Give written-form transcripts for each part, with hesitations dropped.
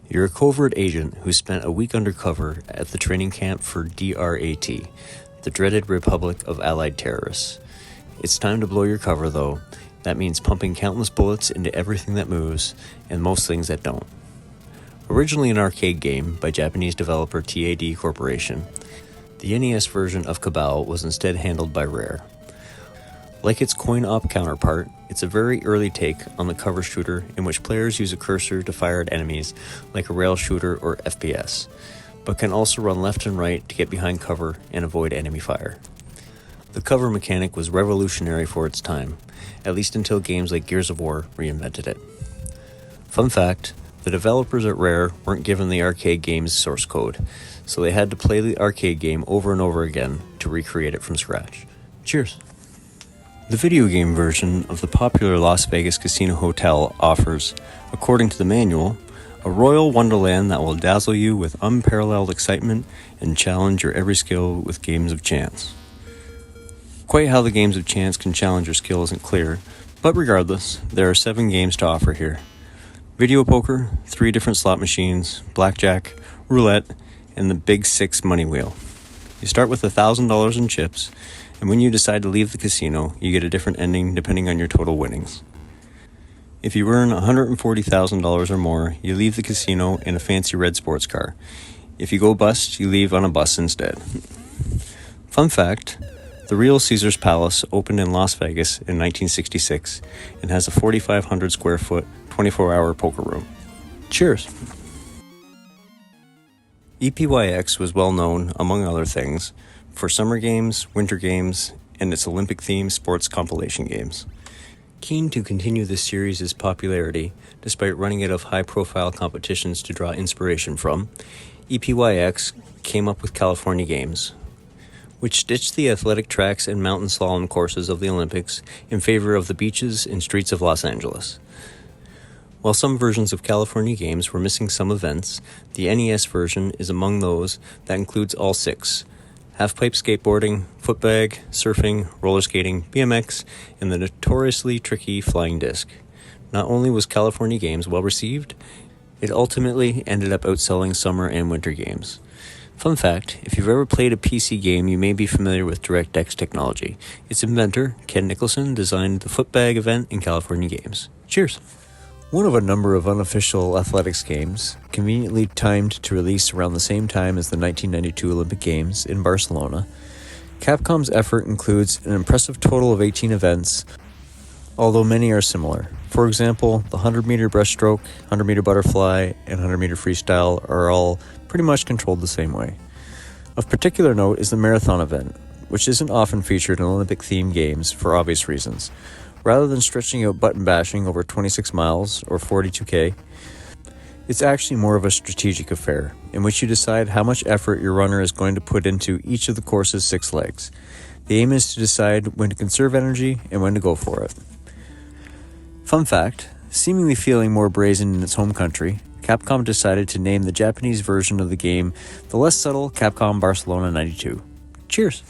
You're a covert agent who spent a week undercover at the training camp for DRAT, the dreaded Republic of Allied Terrorists. It's time to blow your cover, though. That means pumping countless bullets into everything that moves, and most things that don't. Originally an arcade game by Japanese developer TAD Corporation, the NES version of Cabal was instead handled by Rare. Like its coin-op counterpart, it's a very early take on the cover shooter in which players use a cursor to fire at enemies like a rail shooter or FPS, but can also run left and right to get behind cover and avoid enemy fire. The cover mechanic was revolutionary for its time, at least until games like Gears of War reinvented it. Fun fact, the developers at Rare weren't given the arcade game's source code, so they had to play the arcade game over and over again to recreate it from scratch. Cheers! The video game version of the popular Las Vegas Casino Hotel offers, according to the manual, a royal wonderland that will dazzle you with unparalleled excitement and challenge your every skill with games of chance. Quite how the games of chance can challenge your skill isn't clear, but regardless, there are 7 games to offer here. Video poker, 3 different slot machines, blackjack, roulette, and the Big 6 money wheel. You start with $1,000 in chips, and when you decide to leave the casino, you get a different ending depending on your total winnings. If you earn $140,000 or more, you leave the casino in a fancy red sports car. If you go bust, you leave on a bus instead. Fun fact, the real Caesar's Palace opened in Las Vegas in 1966 and has a 4,500 square foot, 24-hour poker room. Cheers! EPYX was well known, among other things, for summer games, winter games, and its Olympic-themed sports compilation games. Keen to continue this series' popularity, despite running out of high-profile competitions to draw inspiration from, EPYX came up with California Games, which ditched the athletic tracks and mountain slalom courses of the Olympics in favor of the beaches and streets of Los Angeles. While some versions of California Games were missing some events, the NES version is among those that includes all 6: half-pipe skateboarding, footbag, surfing, roller skating, BMX, and the notoriously tricky flying disc. Not only was California Games well received, it ultimately ended up outselling summer and winter games. Fun fact, if you've ever played a PC game, you may be familiar with DirectX technology. Its inventor, Ken Nicholson, designed the footbag event in California Games. Cheers! One of a number of unofficial athletics games, conveniently timed to release around the same time as the 1992 Olympic Games in Barcelona, Capcom's effort includes an impressive total of 18 events, although many are similar. For example, the 100-meter breaststroke, 100-meter butterfly, and 100-meter freestyle are all pretty much controlled the same way. Of particular note is the marathon event, which isn't often featured in Olympic-themed games for obvious reasons. Rather than stretching out button bashing over 26 miles or 42K, it's actually more of a strategic affair, in which you decide how much effort your runner is going to put into each of the course's 6 legs. The aim is to decide when to conserve energy and when to go for it. Fun fact, seemingly feeling more brazen in its home country, Capcom decided to name the Japanese version of the game the less subtle Capcom Barcelona 92. Cheers!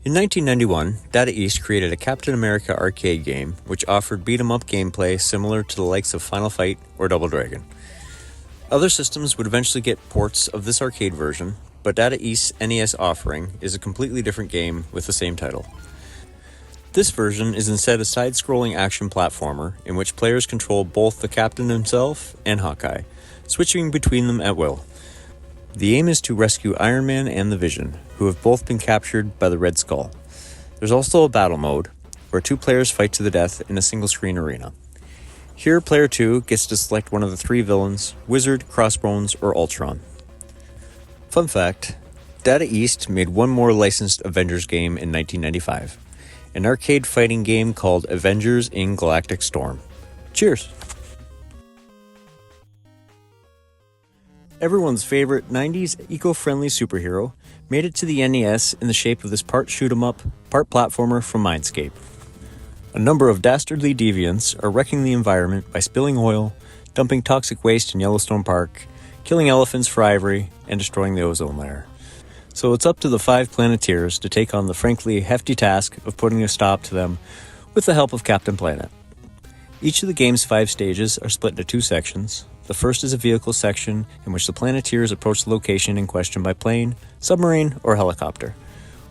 In 1991, Data East created a Captain America arcade game which offered beat-em-up gameplay similar to the likes of Final Fight or Double Dragon. Other systems would eventually get ports of this arcade version, but Data East's NES offering is a completely different game with the same title. This version is instead a side-scrolling action platformer in which players control both the Captain himself and Hawkeye, switching between them at will. The aim is to rescue Iron Man and the Vision, who have both been captured by the Red Skull. There's also a battle mode, where 2 players fight to the death in a single-screen arena. Here, player 2 gets to select one of the 3 villains, Wizard, Crossbones, or Ultron. Fun fact, Data East made one more licensed Avengers game in 1995, an arcade fighting game called Avengers in Galactic Storm. Cheers! Everyone's favorite 90s eco-friendly superhero made it to the NES in the shape of this part shoot-'em-up, part platformer from Mindscape. A number of dastardly deviants are wrecking the environment by spilling oil, dumping toxic waste in Yellowstone Park, killing elephants for ivory, and destroying the ozone layer. So it's up to the 5 Planeteers to take on the frankly hefty task of putting a stop to them with the help of Captain Planet. Each of the game's 5 stages are split into 2 sections. The first is a vehicle section in which the Planeteers approach the location in question by plane, submarine, or helicopter.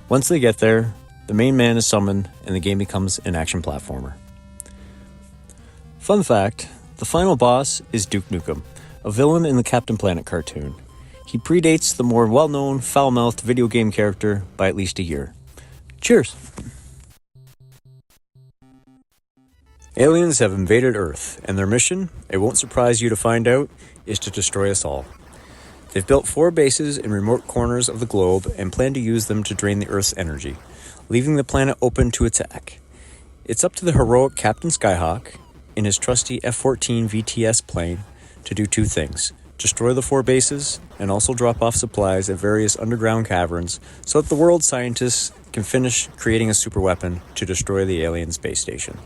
Once they get there, the main man is summoned and the game becomes an action platformer. Fun fact, the final boss is Duke Nukem, a villain in the Captain Planet cartoon. He predates the more well-known, foul-mouthed video game character by at least a year. Cheers! Aliens have invaded Earth, and their mission, it won't surprise you to find out, is to destroy us all. They've built 4 bases in remote corners of the globe and plan to use them to drain the Earth's energy, leaving the planet open to attack. It's up to the heroic Captain Skyhawk, in his trusty F-14 VTS plane, to do 2 things. Destroy the 4 bases, and also drop off supplies at various underground caverns so that the world's scientists can finish creating a superweapon to destroy the alien space station.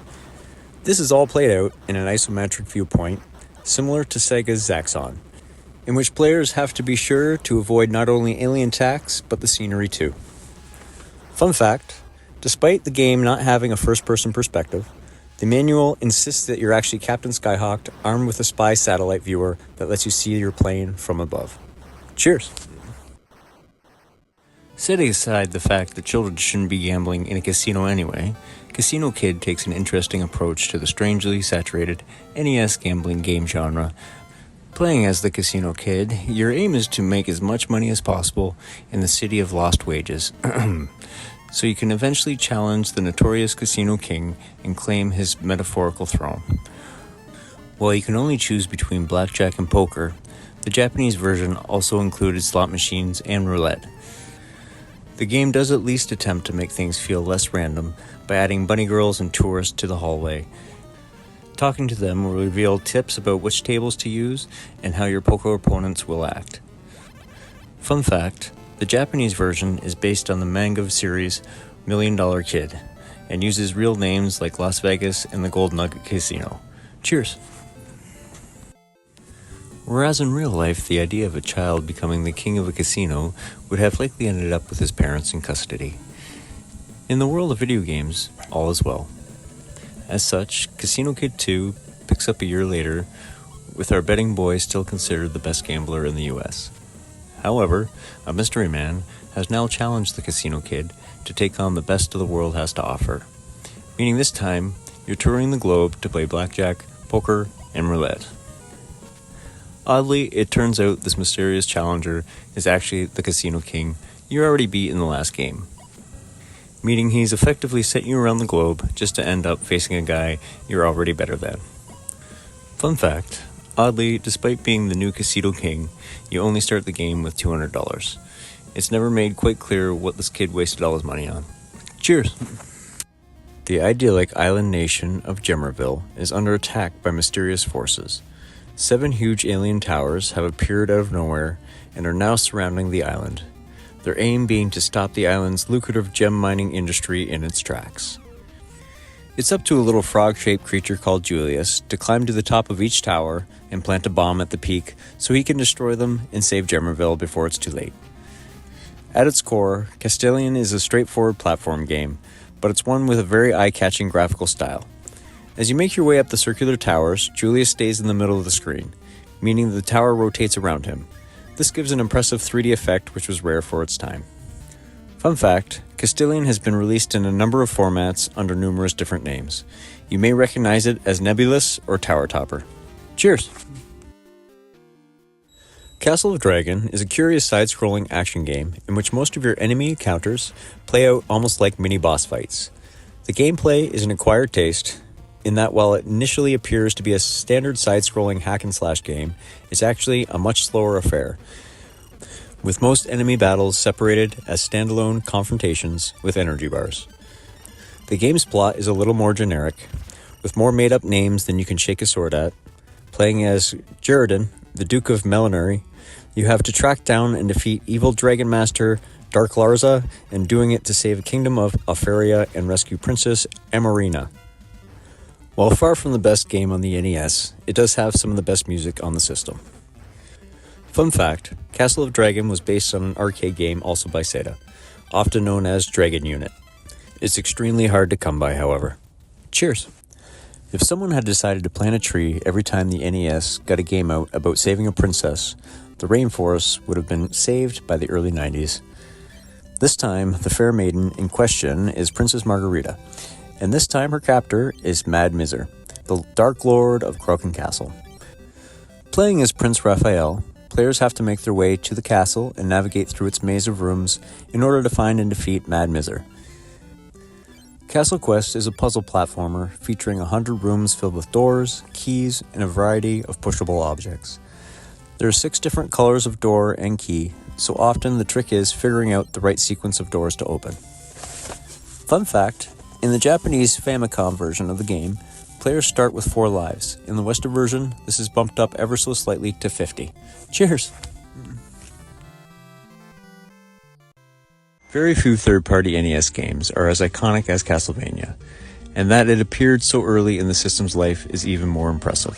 This is all played out in an isometric viewpoint, similar to Sega's Zaxxon, in which players have to be sure to avoid not only alien attacks, but the scenery too. Fun fact, despite the game not having a first-person perspective, the manual insists that you're actually Captain Skyhawk armed with a spy satellite viewer that lets you see your plane from above. Cheers! Setting aside the fact that children shouldn't be gambling in a casino anyway, Casino Kid takes an interesting approach to the strangely saturated NES gambling game genre. Playing as the Casino Kid, your aim is to make as much money as possible in the city of lost wages, so you can eventually challenge the notorious Casino King and claim his metaphorical throne. While you can only choose between blackjack and poker, the Japanese version also included slot machines and roulette. The game does at least attempt to make things feel less random by adding bunny girls and tourists to the hallway. Talking to them will reveal tips about which tables to use and how your poker opponents will act. Fun fact, the Japanese version is based on the manga series $1 Million Kid and uses real names like Las Vegas and the Gold Nugget Casino. Cheers! Whereas in real life, the idea of a child becoming the king of a casino would have likely ended up with his parents in custody. In the world of video games, all is well. As such, Casino Kid 2 picks up a year later, with our betting boy still considered the best gambler in the US. However, a mystery man has now challenged the Casino Kid to take on the best the world has to offer, meaning this time, you're touring the globe to play blackjack, poker, and roulette. Oddly, it turns out this mysterious challenger is actually the Casino King you already beat in the last game, meaning he's effectively sent you around the globe just to end up facing a guy you're already better than. Fun fact, oddly, despite being the new Casino King, you only start the game with $200. It's never made quite clear what this kid wasted all his money on. Cheers! The idyllic island nation of Gemmerville is under attack by mysterious forces. 7 huge alien towers have appeared out of nowhere and are now surrounding the island, their aim being to stop the island's lucrative gem mining industry in its tracks. It's up to a little frog-shaped creature called Julius to climb to the top of each tower and plant a bomb at the peak so he can destroy them and save Gemmerville before it's too late. At its core, Castellian is a straightforward platform game, but it's one with a very eye-catching graphical style. As you make your way up the circular towers, Julius stays in the middle of the screen, meaning the tower rotates around him. This gives an impressive 3D effect which was rare for its time. Fun fact, Castellian has been released in a number of formats under numerous different names. You may recognize it as Nebulous or Tower Topper. Cheers! Castle of Dragon is a curious side-scrolling action game in which most of your enemy encounters play out almost like mini-boss fights. The gameplay is an acquired taste, in that while it initially appears to be a standard side-scrolling hack-and-slash game, it's actually a much slower affair, with most enemy battles separated as standalone confrontations with energy bars. The game's plot is a little more generic, with more made-up names than you can shake a sword at. Playing as Jeriden, the Duke of Melanari, you have to track down and defeat evil Dragon Master Dark Larza, and doing it to save a kingdom of Alfaria and rescue Princess Amarina. While far from the best game on the NES, it does have some of the best music on the system. Fun fact, Castle of Dragon was based on an arcade game also by Sega, often known as Dragon Unit. It's extremely hard to come by, however. Cheers! If someone had decided to plant a tree every time the NES got a game out about saving a princess, the rainforest would have been saved by the early 90s. This time, the fair maiden in question is Princess Margarita, and this time her captor is Mad Miser, the Dark Lord of Croken Castle. Playing as Prince Raphael, players have to make their way to the castle and navigate through its maze of rooms in order to find and defeat Mad Miser. Castle Quest is a puzzle platformer featuring 100 rooms filled with doors, keys, and a variety of pushable objects. There are 6 different colors of door and key, so often the trick is figuring out the right sequence of doors to open. Fun fact, in the Japanese Famicom version of the game, players start with 4 lives. In the Western version, this is bumped up ever so slightly to 50. Cheers! Very few third-party NES games are as iconic as Castlevania, and that it appeared so early in the system's life is even more impressive.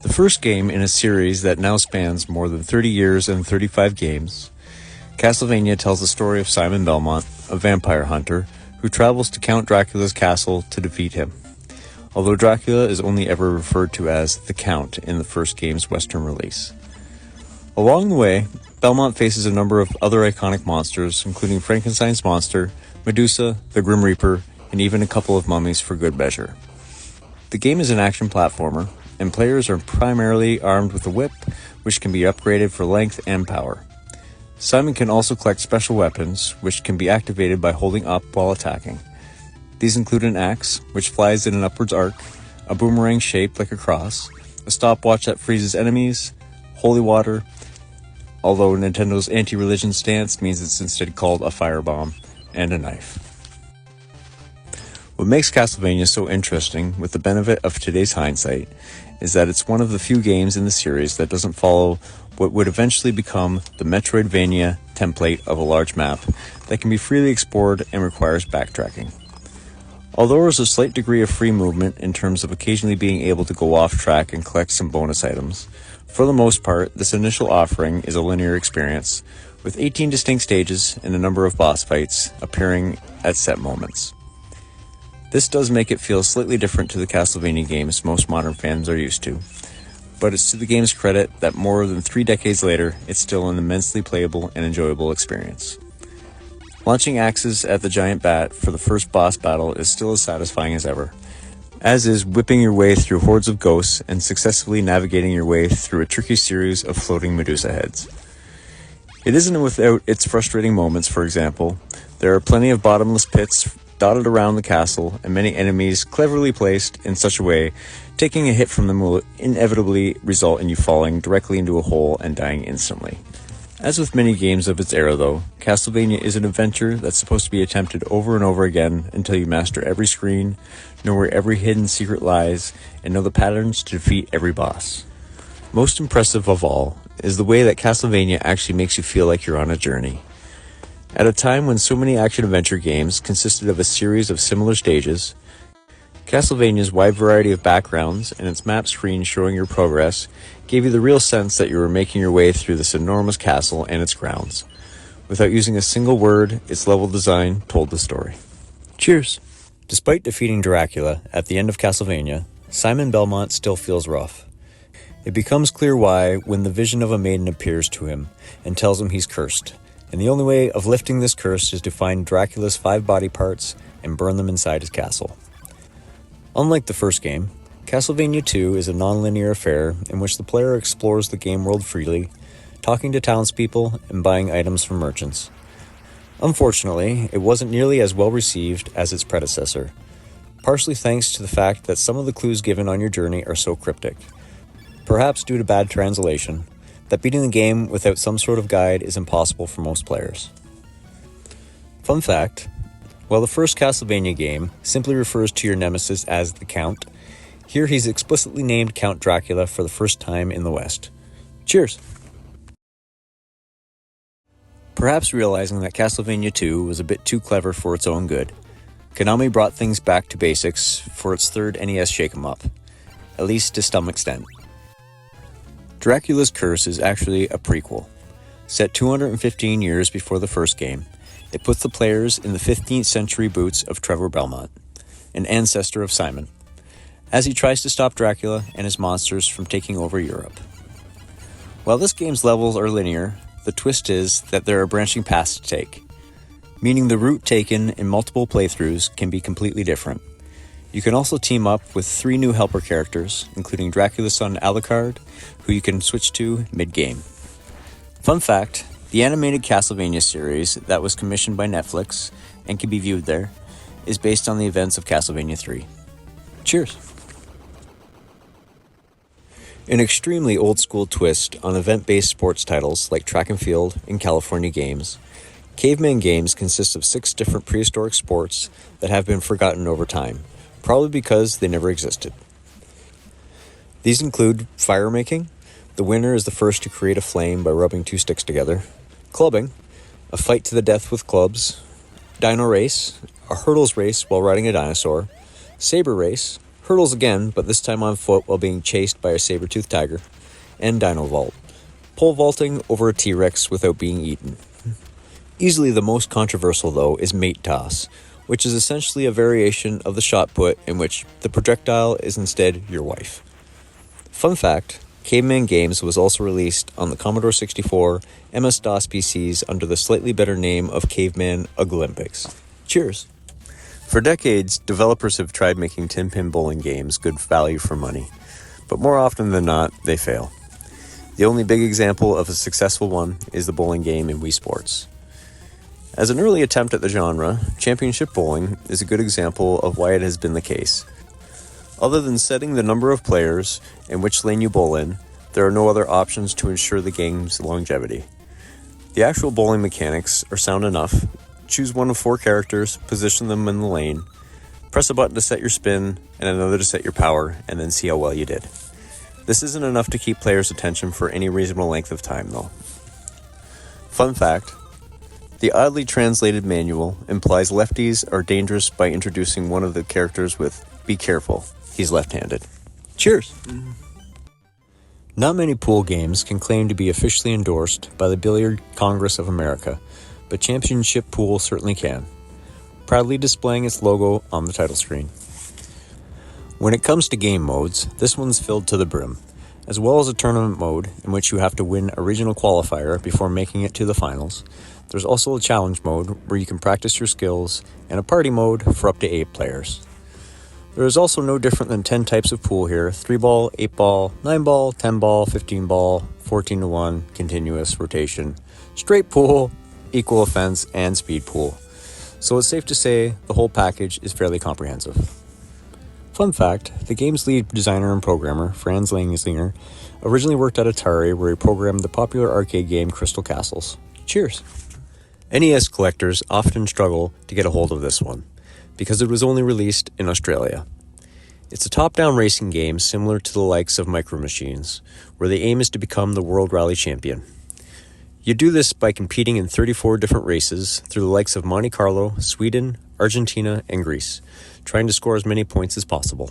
The first game in a series that now spans more than 30 years and 35 games, Castlevania tells the story of Simon Belmont, a vampire hunter, who travels to Count Dracula's castle to defeat him. Although Dracula is only ever referred to as the Count in the first game's Western release. Along the way, Belmont faces a number of other iconic monsters, including Frankenstein's monster, Medusa, the Grim Reaper, and even a couple of mummies for good measure. The game is an action platformer, and players are primarily armed with a whip, which can be upgraded for length and power. Simon can also collect special weapons, which can be activated by holding up while attacking. These include an axe, which flies in an upwards arc, a boomerang shaped like a cross, a stopwatch that freezes enemies, holy water, although Nintendo's anti-religion stance means it's instead called a firebomb, and a knife. What makes Castlevania so interesting, with the benefit of today's hindsight, is that it's one of the few games in the series that doesn't follow what would eventually become the Metroidvania template of a large map that can be freely explored and requires backtracking. Although there is a slight degree of free movement in terms of occasionally being able to go off track and collect some bonus items, for the most part, this initial offering is a linear experience, with 18 distinct stages and a number of boss fights appearing at set moments. This does make it feel slightly different to the Castlevania games most modern fans are used to, but it's to the game's credit that more than 3 decades later, it's still an immensely playable and enjoyable experience. Launching axes at the giant bat for the first boss battle is still as satisfying as ever, as is whipping your way through hordes of ghosts and successfully navigating your way through a tricky series of floating Medusa heads. It isn't without its frustrating moments. For example, there are plenty of bottomless pits dotted around the castle and many enemies cleverly placed in such a way taking a hit from them will inevitably result in you falling directly into a hole and dying instantly. As with many games of its era though, Castlevania is an adventure that's supposed to be attempted over and over again until you master every screen, know where every hidden secret lies, and know the patterns to defeat every boss. Most impressive of all is the way that Castlevania actually makes you feel like you're on a journey. At a time when so many action-adventure games consisted of a series of similar stages, Castlevania's wide variety of backgrounds and its map screen showing your progress gave you the real sense that you were making your way through this enormous castle and its grounds. Without using a single word, its level design told the story. Cheers! Despite defeating Dracula at the end of Castlevania, Simon Belmont still feels rough. It becomes clear why when the vision of a maiden appears to him and tells him he's cursed, and the only way of lifting this curse is to find Dracula's 5 body parts and burn them inside his castle. Unlike the first game, Castlevania 2 is a non-linear affair in which the player explores the game world freely, talking to townspeople and buying items from merchants. Unfortunately, it wasn't nearly as well received as its predecessor, partially thanks to the fact that some of the clues given on your journey are so cryptic, perhaps due to bad translation, that beating the game without some sort of guide is impossible for most players. Fun fact, while the first Castlevania game simply refers to your nemesis as the Count, here he's explicitly named Count Dracula for the first time in the West. Cheers! Perhaps realizing that Castlevania 2 was a bit too clever for its own good, Konami brought things back to basics for its third NES Shake 'em Up, at least to some extent. Dracula's Curse is actually a prequel. Set 215 years before the first game, it puts the players in the 15th century boots of Trevor Belmont, an ancestor of Simon. as he tries to stop Dracula and his monsters from taking over Europe. While this game's levels are linear, the twist is that there are branching paths to take, meaning the route taken in multiple playthroughs can be completely different. You can also team up with 3 new helper characters, including Dracula's son Alucard, who you can switch to mid-game. Fun fact, the animated Castlevania series that was commissioned by Netflix and can be viewed there is based on the events of Castlevania 3. Cheers! An extremely old-school twist on event-based sports titles like Track and Field and California Games, Caveman Games consists of 6 different prehistoric sports that have been forgotten over time, probably because they never existed. These include fire making. The winner is the first to create a flame by rubbing 2 sticks together. Clubbing, a fight to the death with clubs. Dino race, a hurdles race while riding a dinosaur. Saber race, hurdles again, but this time on foot while being chased by a saber-toothed tiger. And dino vault, pole vaulting over a T-Rex without being eaten. Easily the most controversial, though, is mate toss, which is essentially a variation of the shot put in which the projectile is instead your wife. Fun fact, Caveman Games was also released on the Commodore 64 MS-DOS PCs under the slightly better name of Caveman Olympics. Cheers! For decades, developers have tried making tin-pin bowling games good value for money, but more often than not, they fail. The only big example of a successful one is the bowling game in Wii Sports. As an early attempt at the genre, Championship Bowling is a good example of why it has been the case. Other than setting the number of players and which lane you bowl in, there are no other options to ensure the game's longevity. The actual bowling mechanics are sound enough. Choose one of 4 characters, position them in the lane, press a button to set your spin, and another to set your power, and then see how well you did. This isn't enough to keep players' attention for any reasonable length of time, though. Fun fact, the oddly translated manual implies lefties are dangerous by introducing one of the characters with, "Be careful, he's left-handed." Cheers! Not many pool games can claim to be officially endorsed by the Billiard Congress of America, but Championship Pool certainly can, proudly displaying its logo on the title screen. When it comes to game modes, this one's filled to the brim, as well as a tournament mode in which you have to win a regional qualifier before making it to the finals. There's also a challenge mode where you can practice your skills, and a party mode for up to 8 players. There is also no different than 10 types of pool here: 3-ball, 8-ball, 9-ball, 10-ball, 15-ball, 14-1, continuous, rotation, straight pool, equal offense, and speed pool. So it's safe to say the whole package is fairly comprehensive. Fun fact, the game's lead designer and programmer, Franz Langslinger, originally worked at Atari where he programmed the popular arcade game Crystal Castles. Cheers! NES collectors often struggle to get a hold of this one, because it was only released in Australia. It's a top-down racing game similar to the likes of Micro Machines, where the aim is to become the World Rally Champion. You do this by competing in 34 different races through the likes of Monte Carlo, Sweden, Argentina, and Greece, trying to score as many points as possible.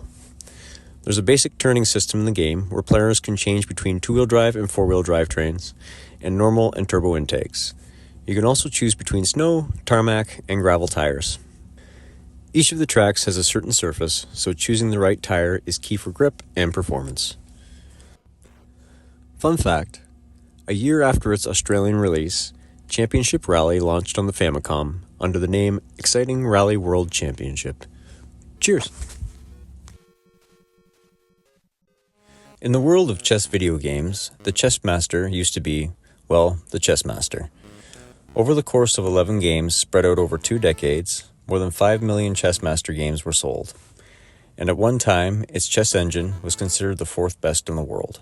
There's a basic turning system in the game where players can change between 2-wheel drive and 4-wheel drive trains, and normal and turbo intakes. You can also choose between snow, tarmac, and gravel tires. Each of the tracks has a certain surface, so choosing the right tire is key for grip and performance. Fun fact, a year after its Australian release, Championship Rally launched on the Famicom under the name Exciting Rally World Championship. Cheers! In the world of chess video games, the chess master used to be, well, the chess master. Over the course of 11 games spread out over 2 decades, more than 5 million chess master games were sold. And at one time, its chess engine was considered the 4th best in the world.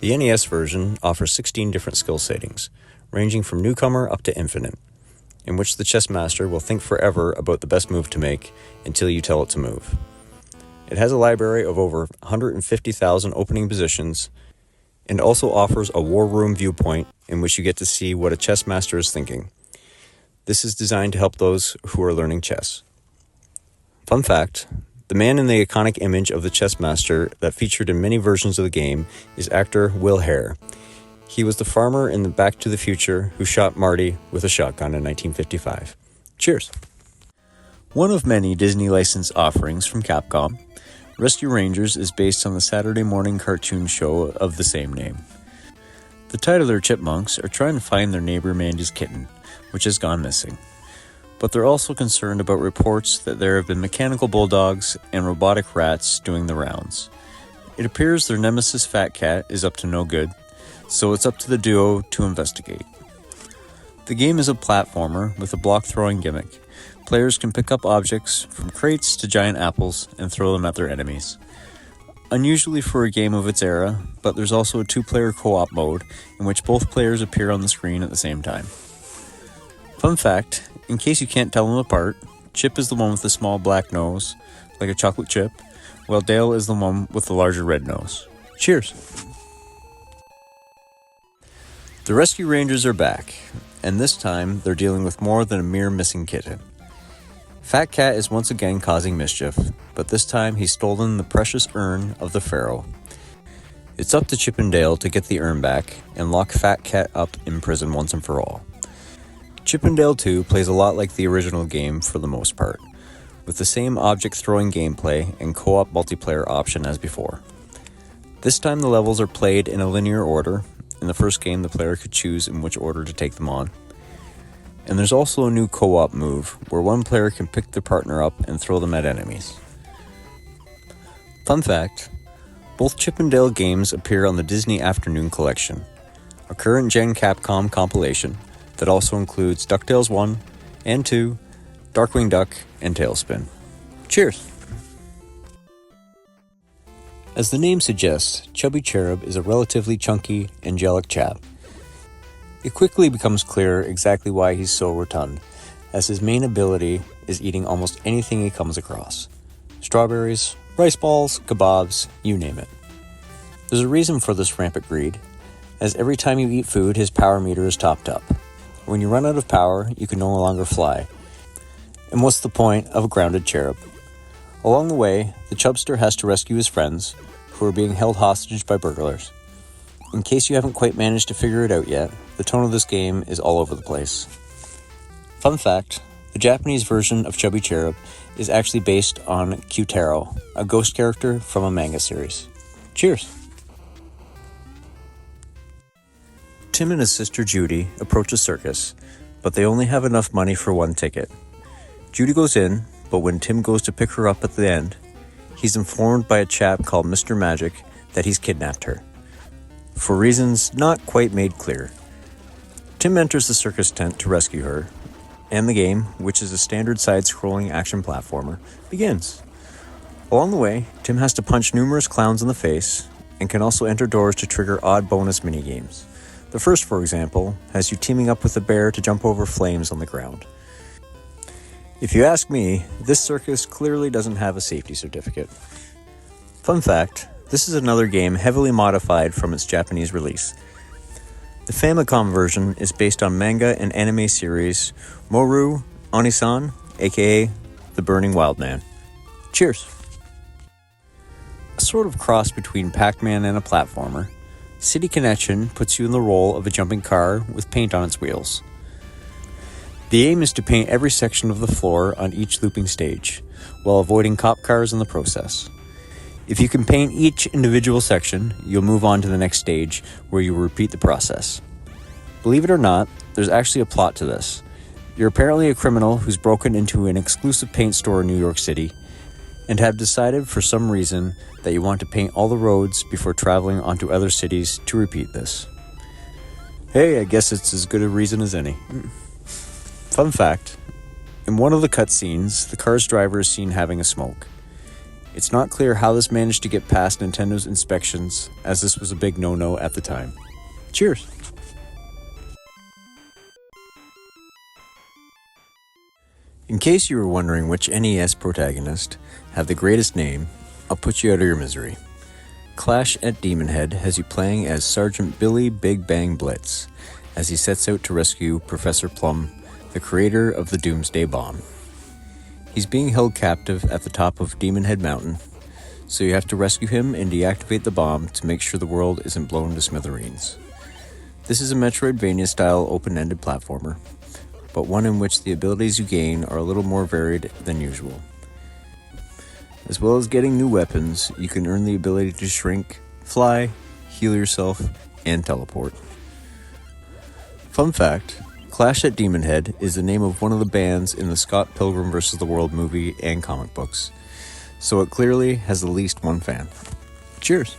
The NES version offers 16 different skill settings, ranging from newcomer up to infinite, in which the chess master will think forever about the best move to make until you tell it to move. It has a library of over 150,000 opening positions, and also offers a war room viewpoint in which you get to see what a chess master is thinking. This is designed to help those who are learning chess. Fun fact, the man in the iconic image of the chess master that featured in many versions of the game is actor Will Hare. He was the farmer in the Back to the Future who shot Marty with a shotgun in 1955. Cheers! One of many Disney licensed offerings from Capcom, Rescue Rangers is based on the Saturday morning cartoon show of the same name. The titular chipmunks are trying to find their neighbor Mandy's kitten, which has gone missing. But they're also concerned about reports that there have been mechanical bulldogs and robotic rats doing the rounds. It appears their nemesis Fat Cat is up to no good, so it's up to the duo to investigate. The game is a platformer with a block-throwing gimmick. Players can pick up objects from crates to giant apples and throw them at their enemies. Unusually for a game of its era, but there's also a 2-player co-op mode in which both players appear on the screen at the same time. Fun fact, in case you can't tell them apart, Chip is the one with the small black nose, like a chocolate chip, while Dale is the one with the larger red nose. Cheers! The Rescue Rangers are back, and this time they're dealing with more than a mere missing kitten. Fat Cat is once again causing mischief, but this time he's stolen the precious urn of the Pharaoh. It's up to Chip and Dale to get the urn back and lock Fat Cat up in prison once and for all. Chip and Dale 2 plays a lot like the original game for the most part, with the same object-throwing gameplay and co-op multiplayer option as before. This time the levels are played in a linear order. In the first game, the player could choose in which order to take them on. And there's also a new co-op move, where one player can pick their partner up and throw them at enemies. Fun fact, both Chip and Dale games appear on the Disney Afternoon Collection, a current-gen Capcom compilation that also includes DuckTales 1 and 2, Darkwing Duck, and Tailspin. Cheers! As the name suggests, Chubby Cherub is a relatively chunky, angelic chap. It quickly becomes clear exactly why he's so rotund, as his main ability is eating almost anything he comes across. Strawberries, rice balls, kebabs, you name it. There's a reason for this rampant greed, as every time you eat food, his power meter is topped up. When you run out of power, you can no longer fly. And what's the point of a grounded cherub? Along the way, the Chubster has to rescue his friends, who are being held hostage by burglars. In case you haven't quite managed to figure it out yet, the tone of this game is all over the place. Fun fact, the Japanese version of Chubby Cherub is actually based on Kyutaro, a ghost character from a manga series. Cheers! Tim and his sister Judy approach a circus, but they only have enough money for one ticket. Judy goes in, but when Tim goes to pick her up at the end, he's informed by a chap called Mr. Magic that he's kidnapped her, for reasons not quite made clear. Tim enters the circus tent to rescue her, and the game, which is a standard side-scrolling action platformer, begins. Along the way, Tim has to punch numerous clowns in the face, and can also enter doors to trigger odd bonus minigames. The first, for example, has you teaming up with a bear to jump over flames on the ground. If you ask me, this circus clearly doesn't have a safety certificate. Fun fact, this is another game heavily modified from its Japanese release. The Famicom version is based on manga and anime series Moru Onisan, aka The Burning Wildman. Cheers! A sort of cross between Pac-Man and a platformer, City Connection puts you in the role of a jumping car with paint on its wheels. The aim is to paint every section of the floor on each looping stage, while avoiding cop cars in the process. If you can paint each individual section, you'll move on to the next stage, where you repeat the process. Believe it or not, there's actually a plot to this. You're apparently a criminal who's broken into an exclusive paint store in New York City, and have decided for some reason that you want to paint all the roads before traveling onto other cities to repeat this. Hey, I guess it's as good a reason as any. Fun fact, in one of the cutscenes, the car's driver is seen having a smoke. It's not clear how this managed to get past Nintendo's inspections, as this was a big no-no at the time. Cheers! In case you were wondering which NES protagonist have the greatest name, I'll put you out of your misery. Clash at Demon Head has you playing as Sergeant Billy Big Bang Blitz, as he sets out to rescue Professor Plum, the creator of the Doomsday Bomb. He's being held captive at the top of Demon Head Mountain, so you have to rescue him and deactivate the bomb to make sure the world isn't blown to smithereens. This is a Metroidvania-style open-ended platformer, but one in which the abilities you gain are a little more varied than usual. As well as getting new weapons, you can earn the ability to shrink, fly, heal yourself, and teleport. Fun fact, Clash at Demon Head is the name of one of the bands in the Scott Pilgrim vs. the World movie and comic books, so it clearly has at least one fan. Cheers!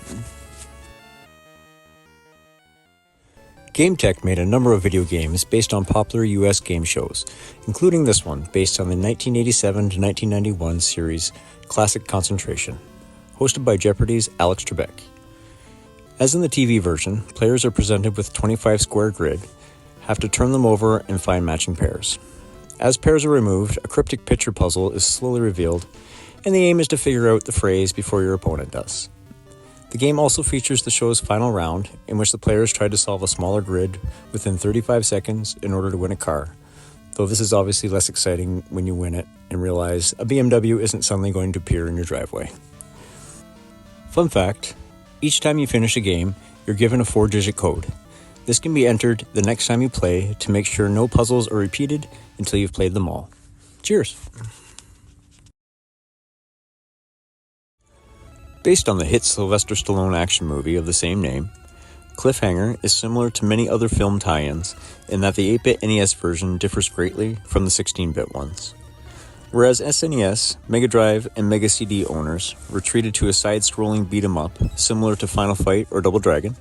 GameTech made a number of video games based on popular US game shows, including this one based on the 1987 to 1991 series Classic Concentration, hosted by Jeopardy's Alex Trebek. As in the TV version, players are presented with a 25 square grid, have to turn them over and find matching pairs. As pairs are removed, a cryptic picture puzzle is slowly revealed, and the aim is to figure out the phrase before your opponent does. The game also features the show's final round, in which the players try to solve a smaller grid within 35 seconds in order to win a car, though this is obviously less exciting when you win it and realize a BMW isn't suddenly going to appear in your driveway. Fun fact, each time you finish a game, you're given a 4-digit code. This can be entered the next time you play to make sure no puzzles are repeated until you've played them all. Cheers! Based on the hit Sylvester Stallone action movie of the same name, Cliffhanger is similar to many other film tie-ins in that the 8-bit NES version differs greatly from the 16-bit ones. Whereas SNES, Mega Drive, and Mega CD owners were treated to a side-scrolling beat-em-up similar to Final Fight or Double Dragon,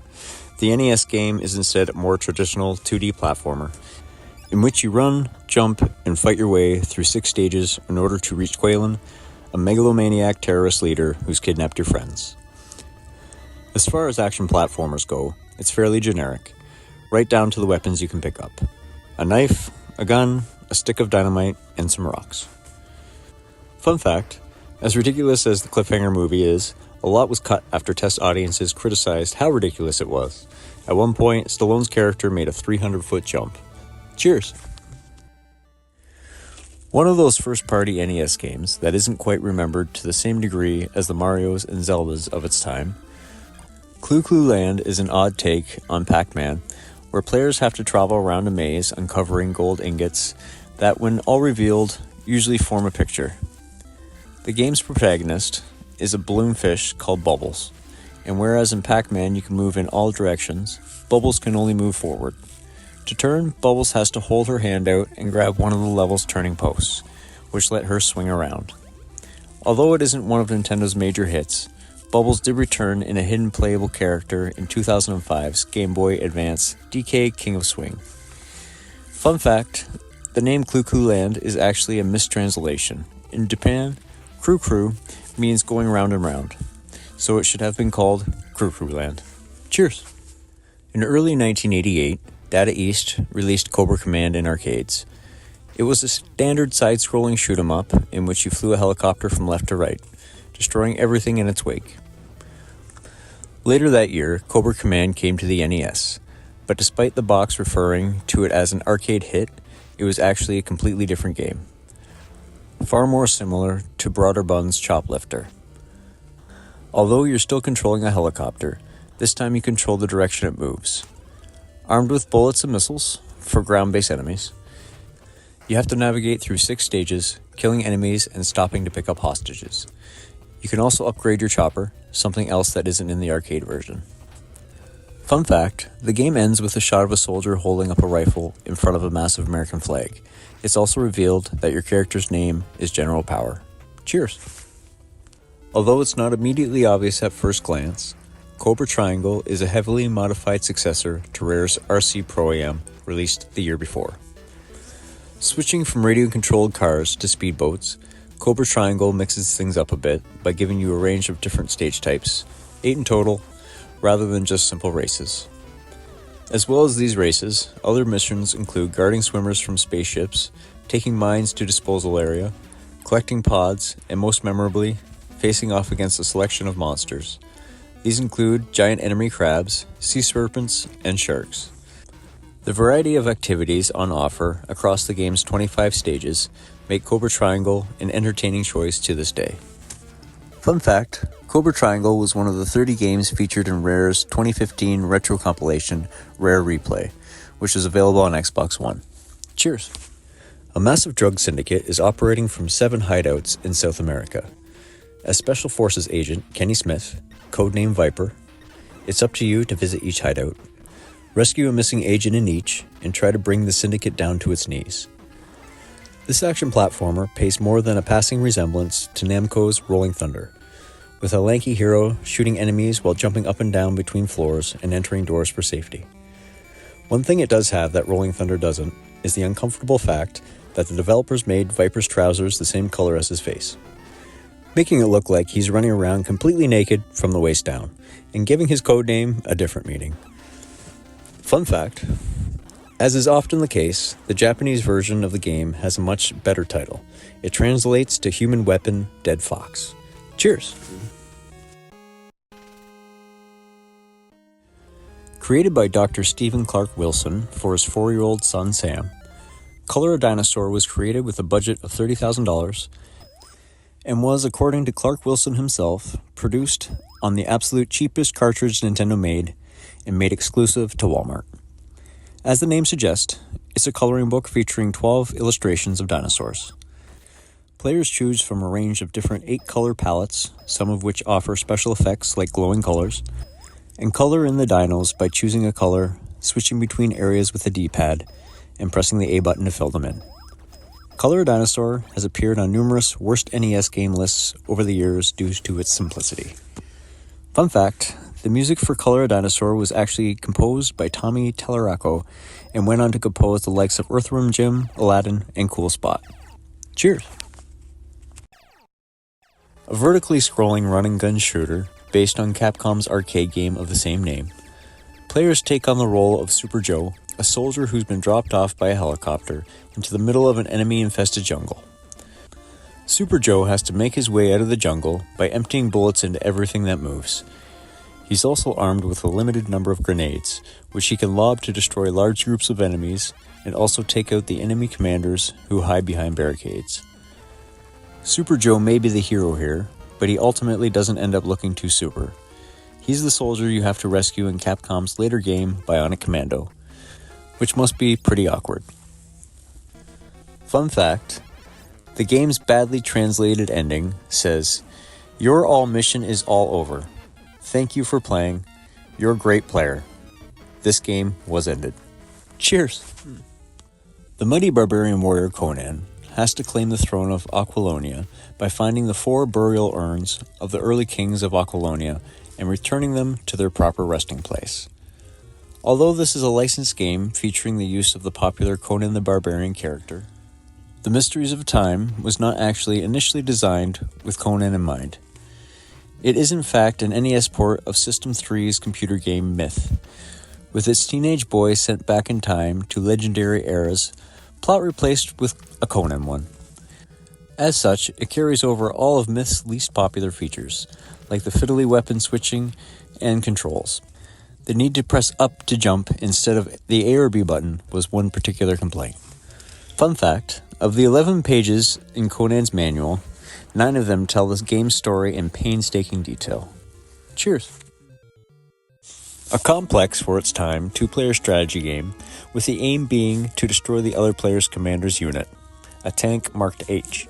the NES game is instead a more traditional 2D platformer, in which you run, jump, and fight your way through 6 stages in order to reach Quaylen, a megalomaniac terrorist leader who's kidnapped your friends. As far as action platformers go, it's fairly generic, right down to the weapons you can pick up. A knife, a gun, a stick of dynamite, and some rocks. Fun fact, as ridiculous as the Cliffhanger movie is, a lot was cut after test audiences criticized how ridiculous it was. At one point, Stallone's character made a 300-foot jump. Cheers! One of those first-party NES games that isn't quite remembered to the same degree as the Marios and Zeldas of its time, Clu Clu Land is an odd take on Pac-Man, where players have to travel around a maze uncovering gold ingots that, when all revealed, usually form a picture. The game's protagonist is a balloonfish called Bubbles, and whereas in Pac-Man you can move in all directions, Bubbles can only move forward. To turn, Bubbles has to hold her hand out and grab one of the level's turning posts, which let her swing around. Although it isn't one of Nintendo's major hits, Bubbles did return in a hidden playable character in 2005's Game Boy Advance DK King of Swing. Fun fact, the name Clu Clu Land is actually a mistranslation. In Japan, Cru Cru means going round and round, so it should have been called Cru Cru Land. Cheers! In early 1988, Data East released Cobra Command in arcades. It was a standard side-scrolling shoot-'em-up in which you flew a helicopter from left to right, destroying everything in its wake. Later that year, Cobra Command came to the NES, but despite the box referring to it as an arcade hit, it was actually a completely different game. Far more similar to Broderbund's Choplifter. Although you're still controlling a helicopter, this time you control the direction it moves. Armed with bullets and missiles for ground-based enemies, you have to navigate through 6 stages, killing enemies and stopping to pick up hostages. You can also upgrade your chopper, something else that isn't in the arcade version. Fun fact, the game ends with a shot of a soldier holding up a rifle in front of a massive American flag. It's also revealed that your character's name is General Power. Cheers! Although it's not immediately obvious at first glance, Cobra Triangle is a heavily modified successor to Rare's RC Pro-Am, released the year before. Switching from radio-controlled cars to speedboats, Cobra Triangle mixes things up a bit by giving you a range of different stage types, 8 in total, rather than just simple races. As well as these races, other missions include guarding swimmers from spaceships, taking mines to disposal area, collecting pods, and most memorably, facing off against a selection of monsters. These include giant enemy crabs, sea serpents, and sharks. The variety of activities on offer across the game's 25 stages make Cobra Triangle an entertaining choice to this day. Fun fact, Cobra Triangle was one of the 30 games featured in Rare's 2015 retro compilation, Rare Replay, which is available on Xbox One. Cheers! A massive drug syndicate is operating from 7 hideouts in South America. As Special Forces Agent Kenny Smith, codename Viper, it's up to you to visit each hideout, rescue a missing agent in each, and try to bring the Syndicate down to its knees. This action platformer pays more than a passing resemblance to Namco's Rolling Thunder, with a lanky hero shooting enemies while jumping up and down between floors and entering doors for safety. One thing it does have that Rolling Thunder doesn't is the uncomfortable fact that the developers made Viper's trousers the same color as his face, making it look like he's running around completely naked from the waist down, and giving his codename a different meaning. Fun fact, as is often the case, the Japanese version of the game has a much better title. It translates to Human Weapon Dead Fox. Cheers! Created by Dr. Stephen Clark Wilson for his 4-year-old son Sam, Color a Dinosaur was created with a budget of $30,000 and was, according to Clark Wilson himself, produced on the absolute cheapest cartridge Nintendo made and made exclusive to Walmart. As the name suggests, it's a coloring book featuring 12 illustrations of dinosaurs. Players choose from a range of different 8-color palettes, some of which offer special effects like glowing colors, and color in the dinos by choosing a color, switching between areas with the D-pad, and pressing the A button to fill them in. Color a Dinosaur has appeared on numerous worst NES game lists over the years due to its simplicity. Fun fact, the music for Color a Dinosaur was actually composed by Tommy Tallarico and went on to compose the likes of Earthworm Jim, Aladdin, and Cool Spot. Cheers! A vertically scrolling run-and-gun shooter based on Capcom's arcade game of the same name. Players take on the role of Super Joe, a soldier who's been dropped off by a helicopter into the middle of an enemy-infested jungle. Super Joe has to make his way out of the jungle by emptying bullets into everything that moves. He's also armed with a limited number of grenades, which he can lob to destroy large groups of enemies and also take out the enemy commanders who hide behind barricades. Super Joe may be the hero here, but he ultimately doesn't end up looking too super. He's the soldier you have to rescue in Capcom's later game, Bionic Commando, which must be pretty awkward. Fun fact, the game's badly translated ending says, "Your all mission is all over. Thank you for playing. You're a great player. This game was ended." Cheers! The mighty barbarian warrior Conan has to claim the throne of Aquilonia by finding the 4 burial urns of the early kings of Aquilonia and returning them to their proper resting place. Although this is a licensed game featuring the use of the popular Conan the Barbarian character, The Mysteries of Time was not actually initially designed with Conan in mind. It is in fact an NES port of System 3's computer game Myth, with its teenage boy sent back in time to legendary eras, plot replaced with a Conan one. As such, it carries over all of Myth's least popular features, like the fiddly weapon switching and controls. The need to press up to jump instead of the A or B button was one particular complaint. Fun fact, of the 11 pages in Conan's manual, 9 of them tell this game's story in painstaking detail. Cheers! A complex for its time 2-player strategy game, with the aim being to destroy the other player's commander's unit, a tank marked H.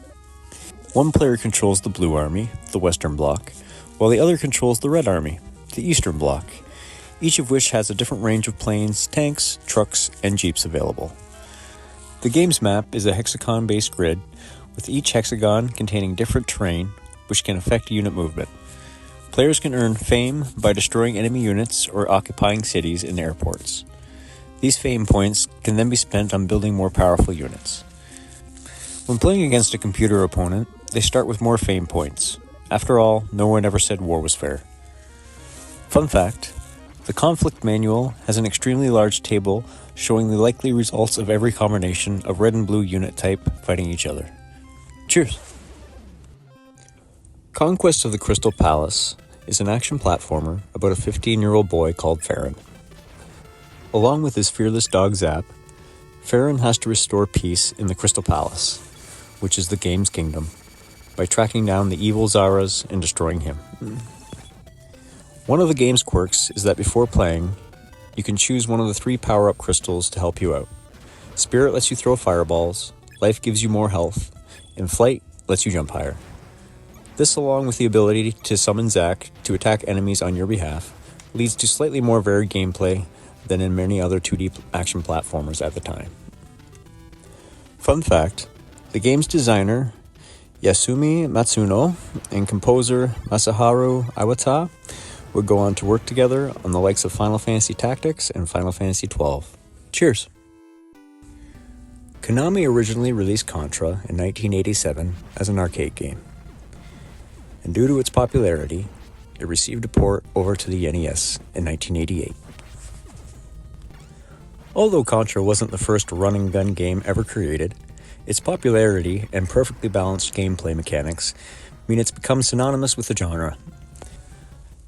One player controls the Blue Army, the Western Bloc, while the other controls the Red Army, the Eastern Bloc, each of which has a different range of planes, tanks, trucks, and jeeps available. The game's map is a hexagon-based grid, with each hexagon containing different terrain, which can affect unit movement. Players can earn fame by destroying enemy units or occupying cities and airports. These fame points can then be spent on building more powerful units. When playing against a computer opponent, they start with more fame points. After all, no one ever said war was fair. Fun fact, the conflict manual has an extremely large table showing the likely results of every combination of red and blue unit type fighting each other. Cheers! Conquest of the Crystal Palace is an action platformer about a 15-year-old boy called Farron. Along with his fearless dog Zap, Farron has to restore peace in the Crystal Palace, which is the game's kingdom, by tracking down the evil Zaras and destroying him. One of the game's quirks is that before playing, you can choose one of the 3 power-up crystals to help you out. Spirit lets you throw fireballs, Life gives you more health, and Flight lets you jump higher. This, along with the ability to summon Zack to attack enemies on your behalf, leads to slightly more varied gameplay than in many other 2D action platformers at the time. Fun fact, the game's designer, Yasumi Matsuno, and composer Masaharu Iwata would go on to work together on the likes of Final Fantasy Tactics and Final Fantasy XII. Cheers! Konami originally released Contra in 1987 as an arcade game, and due to its popularity, it received a port over to the NES in 1988. Although Contra wasn't the first run-and-gun game ever created, its popularity and perfectly balanced gameplay mechanics mean it's become synonymous with the genre.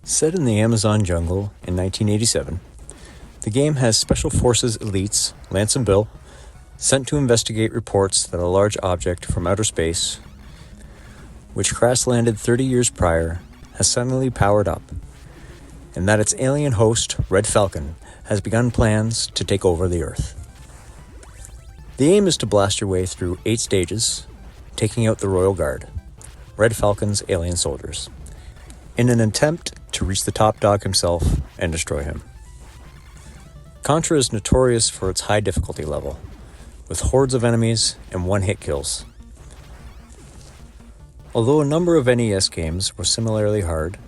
Set in the Amazon jungle in 1987, the game has Special Forces elites Lance and Bill sent to investigate reports that a large object from outer space, which crash-landed 30 years prior, has suddenly powered up, and that its alien host, Red Falcon, has begun plans to take over the Earth. The aim is to blast your way through 8 stages, taking out the Royal Guard, Red Falcon's alien soldiers, in an attempt to reach the top dog himself and destroy him. Contra is notorious for its high difficulty level, with hordes of enemies and one-hit kills. Although a number of NES games were similarly hard,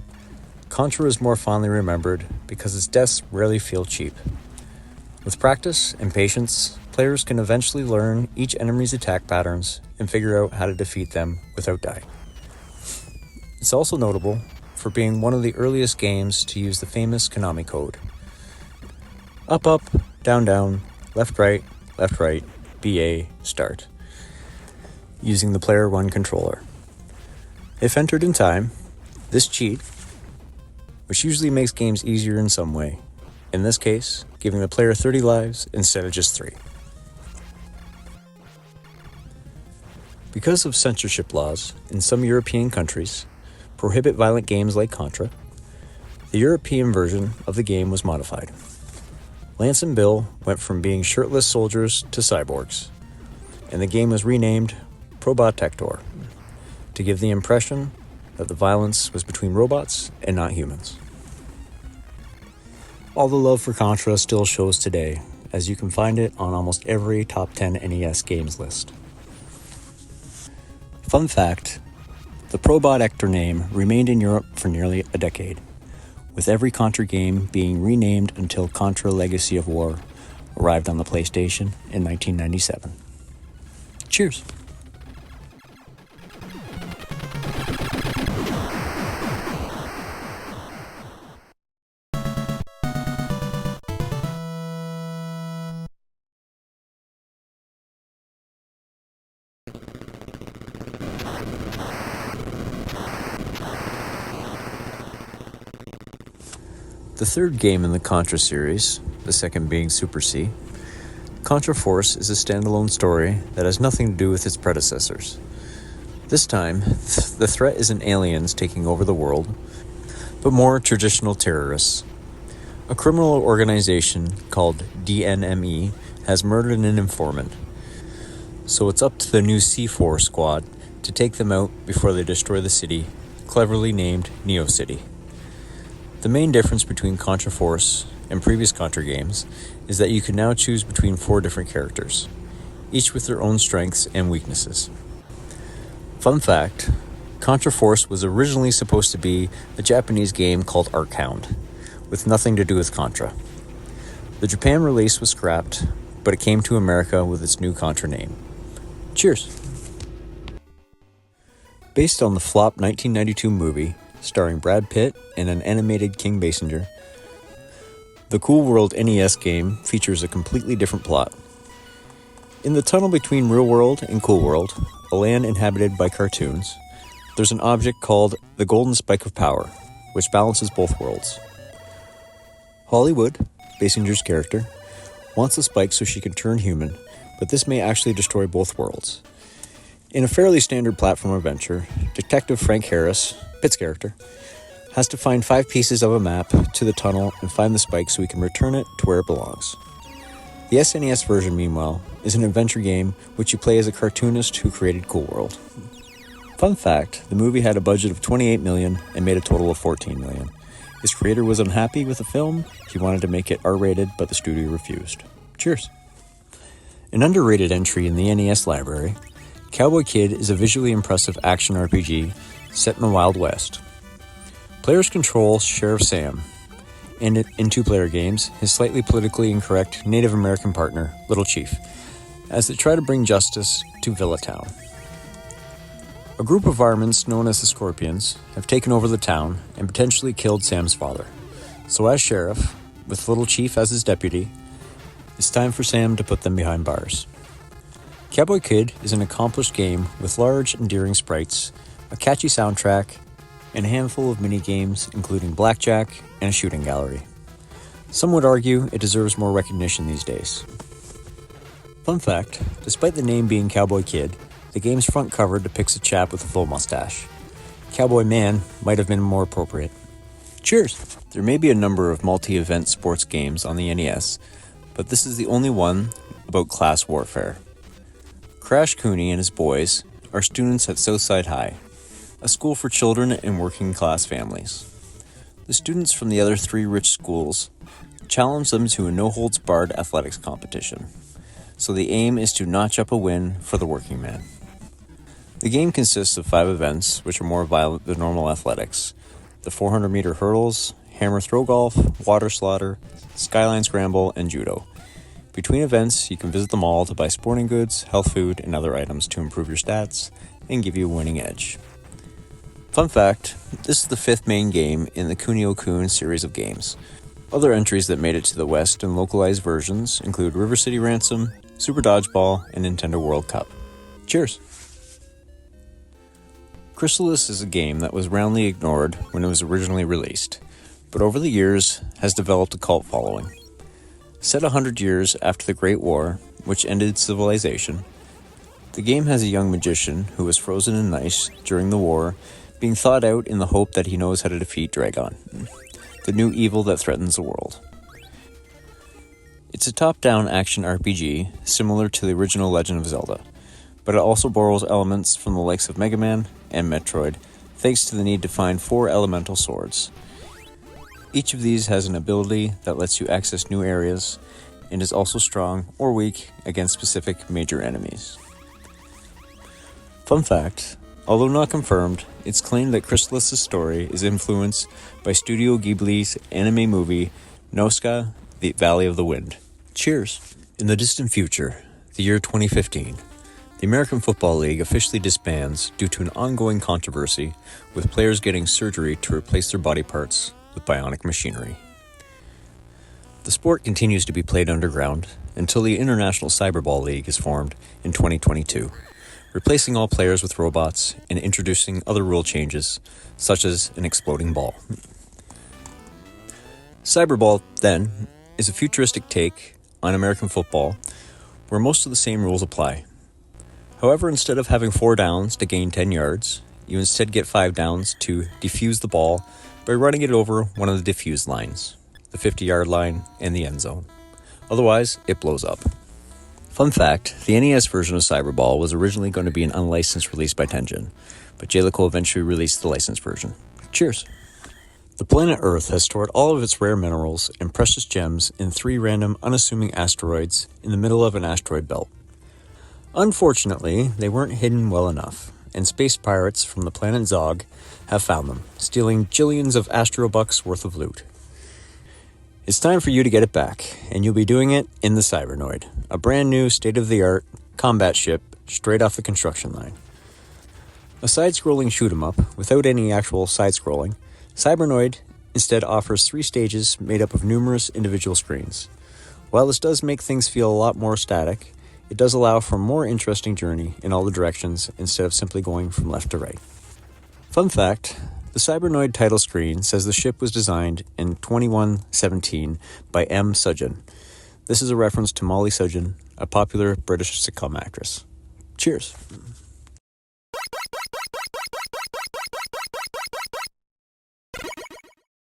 Contra is more fondly remembered because its deaths rarely feel cheap. With practice and patience, players can eventually learn each enemy's attack patterns and figure out how to defeat them without dying. It's also notable for being one of the earliest games to use the famous Konami code. Up, up, down, down, left, right, BA, start, using the Player 1 controller. If entered in time, this cheat, which usually makes games easier in some way, in this case, giving the player 30 lives instead of just 3. Because of censorship laws in some European countries prohibit violent games like Contra, the European version of the game was modified. Lance and Bill went from being shirtless soldiers to cyborgs, and the game was renamed Probotector to give the impression that the violence was between robots and not humans. All the love for Contra still shows today, as you can find it on almost every top 10 NES games list. Fun fact, the Probotector name remained in Europe for nearly a decade, with every Contra game being renamed until Contra Legacy of War arrived on the PlayStation in 1997. Cheers! The third game in the Contra series, the second being Super C, Contra Force is a standalone story that has nothing to do with its predecessors. This time, the threat isn't aliens taking over the world, but more traditional terrorists. A criminal organization called DNME has murdered an informant, so it's up to the new C4 squad to take them out before they destroy the city, cleverly named Neo City. The main difference between Contra Force and previous Contra games is that you can now choose between 4 different characters, each with their own strengths and weaknesses. Fun fact, Contra Force was originally supposed to be a Japanese game called Arkhound, with nothing to do with Contra. The Japan release was scrapped, but it came to America with its new Contra name. Cheers! Based on the flop 1992 movie, starring Brad Pitt and an animated King Basinger, the Cool World NES game features a completely different plot. In the tunnel between Real World and Cool World, a land inhabited by cartoons, there's an object called the Golden Spike of Power, which balances both worlds. Hollywood, Basinger's character, wants the spike so she can turn human, but this may actually destroy both worlds. In a fairly standard platform adventure, Detective Frank Harris, Pitt's character, has to find 5 pieces of a map to the tunnel and find the spike so he can return it to where it belongs. The SNES version, meanwhile, is an adventure game which you play as a cartoonist who created Cool World. Fun fact, the movie had a budget of $28 million and made a total of $14 million. His creator was unhappy with the film. He wanted to make it R-rated, but the studio refused. Cheers. An underrated entry in the NES library, Cowboy Kid is a visually impressive action RPG set in the Wild West. Players control Sheriff Sam, and in two-player games, his slightly politically incorrect Native American partner, Little Chief, as they try to bring justice to Villa Town. A group of varmints known as the Scorpions have taken over the town and potentially killed Sam's father. So as sheriff, with Little Chief as his deputy, it's time for Sam to put them behind bars. Cowboy Kid is an accomplished game with large, endearing sprites, a catchy soundtrack, and a handful of mini-games including blackjack and a shooting gallery. Some would argue it deserves more recognition these days. Fun fact, despite the name being Cowboy Kid, the game's front cover depicts a chap with a full mustache. Cowboy Man might have been more appropriate. Cheers! There may be a number of multi-event sports games on the NES, but this is the only one about class warfare. Crash Cooney and his boys are students at Southside High, a school for children in working-class families. The students from the other three rich schools challenge them to a no-holds-barred athletics competition, so the aim is to notch up a win for the working man. The game consists of 5 events, which are more violent than normal athletics: the 400-meter hurdles, hammer throw golf, water slaughter, skyline scramble, and judo. Between events, you can visit them all to buy sporting goods, health food, and other items to improve your stats and give you a winning edge. Fun fact, this is the 5th main game in the Kunio-kun series of games. Other entries that made it to the West in localized versions include River City Ransom, Super Dodgeball, and Nintendo World Cup. Cheers! Chrysalis is a game that was roundly ignored when it was originally released, but over the years has developed a cult following. Set 100 years after the Great War, which ended civilization, the game has a young magician who was frozen in ice during the war, being thawed out in the hope that he knows how to defeat Dragon, the new evil that threatens the world. It's a top-down action RPG similar to the original Legend of Zelda, but it also borrows elements from the likes of Mega Man and Metroid, thanks to the need to find 4 elemental swords. Each of these has an ability that lets you access new areas, and is also strong or weak against specific major enemies. Fun fact, although not confirmed, it's claimed that Chrysalis' story is influenced by Studio Ghibli's anime movie Nausicaa, the Valley of the Wind. Cheers! In the distant future, the year 2015, the American Football League officially disbands due to an ongoing controversy with players getting surgery to replace their body parts with bionic machinery. The sport continues to be played underground until the International Cyberball League is formed in 2022, replacing all players with robots and introducing other rule changes, such as an exploding ball. Cyberball, then, is a futuristic take on American football where most of the same rules apply. However, instead of having 4 downs to gain 10 yards, you instead get 5 downs to defuse the ball by running it over one of the defuse lines, the 50-yard line and the end zone. Otherwise, it blows up. Fun fact, the NES version of Cyberball was originally going to be an unlicensed release by Tengen, but Jaleco eventually released the licensed version. Cheers! The planet Earth has stored all of its rare minerals and precious gems in 3 random, unassuming asteroids in the middle of an asteroid belt. Unfortunately, they weren't hidden well enough, and space pirates from the planet Zog have found them, stealing jillions of astrobucks worth of loot. It's time for you to get it back, and you'll be doing it in the Cybernoid, a brand new state-of-the-art combat ship straight off the construction line. A side-scrolling shoot-'em-up without any actual side-scrolling, Cybernoid instead offers 3 stages made up of numerous individual screens. While this does make things feel a lot more static, it does allow for a more interesting journey in all the directions instead of simply going from left to right. Fun fact, the Cybernoid title screen says the ship was designed in 2117 by M. Sudgeon. This is a reference to Molly Sudgeon, a popular British sitcom actress. Cheers!